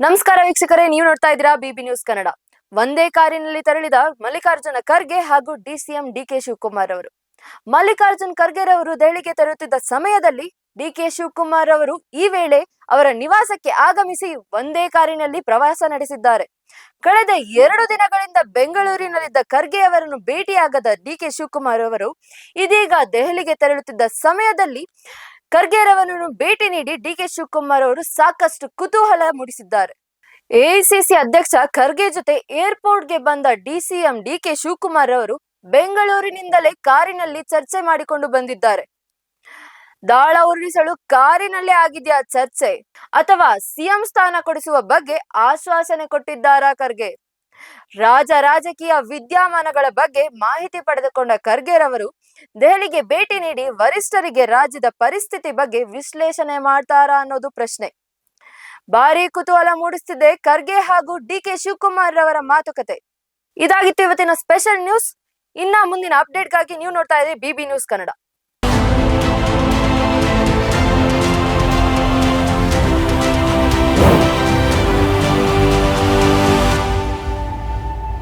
ನಮಸ್ಕಾರ ವೀಕ್ಷಕರೇ, ನೀವು ನೋಡ್ತಾ ಇದ್ದೀರಾ ಬಿಬಿ ನ್ಯೂಸ್ ಕನ್ನಡ. ಒಂದೇ ಕಾರಿನಲ್ಲಿ ತೆರಳಿದ ಮಲ್ಲಿಕಾರ್ಜುನ ಖರ್ಗೆ ಹಾಗೂ ಡಿಸಿಎಂ ಡಿಕೆ ಶಿವಕುಮಾರ್ ಅವರು. ಮಲ್ಲಿಕಾರ್ಜುನ್ ಖರ್ಗೆ ಅವರು ದೆಹಲಿಗೆ ತೆರಳುತ್ತಿದ್ದ ಸಮಯದಲ್ಲಿ ಡಿಕೆ ಶಿವಕುಮಾರ್ ಅವರು ಈ ವೇಳೆ ಅವರ ನಿವಾಸಕ್ಕೆ ಆಗಮಿಸಿ ಒಂದೇ ಕಾರಿನಲ್ಲಿ ಪ್ರವಾಸ ನಡೆಸಿದ್ದಾರೆ. ಕಳೆದ 2 ದಿನಗಳಿಂದ ಬೆಂಗಳೂರಿನಲ್ಲಿದ್ದ ಖರ್ಗೆ ಅವರನ್ನು ಭೇಟಿಯಾಗದ ಡಿಕೆ ಶಿವಕುಮಾರ್ ಅವರು ಇದೀಗ ದೆಹಲಿಗೆ ತೆರಳುತ್ತಿದ್ದ ಸಮಯದಲ್ಲಿ ಖರ್ಗೆ ಅವರನ್ನು ಭೇಟಿ ನೀಡಿ ಡಿಕೆ ಶಿವಕುಮಾರ್ ಅವರು ಸಾಕಷ್ಟು ಕುತೂಹಲ ಮೂಡಿಸಿದ್ದಾರೆ. ಎಐಸಿಸಿ ಅಧ್ಯಕ್ಷ ಖರ್ಗೆ ಜೊತೆ ಏರ್ಪೋರ್ಟ್ಗೆ ಬಂದ ಡಿಸಿಎಂ ಡಿಕೆ ಶಿವಕುಮಾರ್ ಅವರು ಬೆಂಗಳೂರಿನಿಂದಲೇ ಕಾರಿನಲ್ಲಿ ಚರ್ಚೆ ಮಾಡಿಕೊಂಡು ಬಂದಿದ್ದಾರೆ. ದಾಳ ಉರುಳಿಸಲು ಕಾರಿನಲ್ಲೇ ಆಗಿದೆಯಾ ಚರ್ಚೆ ಅಥವಾ ಸಿಎಂ ಸ್ಥಾನ ಕೊಡಿಸುವ ಬಗ್ಗೆ ಆಶ್ವಾಸನೆ ಕೊಟ್ಟಿದ್ದಾರಾ ಖರ್ಗೆ? ರಾಜಕೀಯ ವಿದ್ಯಮಾನಗಳ ಬಗ್ಗೆ ಮಾಹಿತಿ ಪಡೆದುಕೊಂಡ ಖರ್ಗೆ ರವರು ದೆಹಲಿಗೆ ಭೇಟಿ ನೀಡಿ ವರಿಷ್ಠರಿಗೆ ರಾಜ್ಯದ ಪರಿಸ್ಥಿತಿ ಬಗ್ಗೆ ವಿಶ್ಲೇಷಣೆ ಮಾಡ್ತಾರಾ ಅನ್ನೋದು ಪ್ರಶ್ನೆ. ಭಾರಿ ಕುತೂಹಲ ಮೂಡಿಸುತ್ತಿದೆ ಖರ್ಗೆ ಹಾಗೂ ಡಿಕೆ ಶಿವಕುಮಾರ್ ರವರ ಮಾತುಕತೆ. ಇದಾಗಿತ್ತು ಇವತ್ತಿನ ಸ್ಪೆಷಲ್ ನ್ಯೂಸ್. ಇನ್ನ ಮುಂದಿನ ಅಪ್ಡೇಟ್ಗಾಗಿ ನೀವು ನೋಡ್ತಾ ಇದ್ದೀರಿ ಬಿಬಿ ನ್ಯೂಸ್ ಕನ್ನಡ.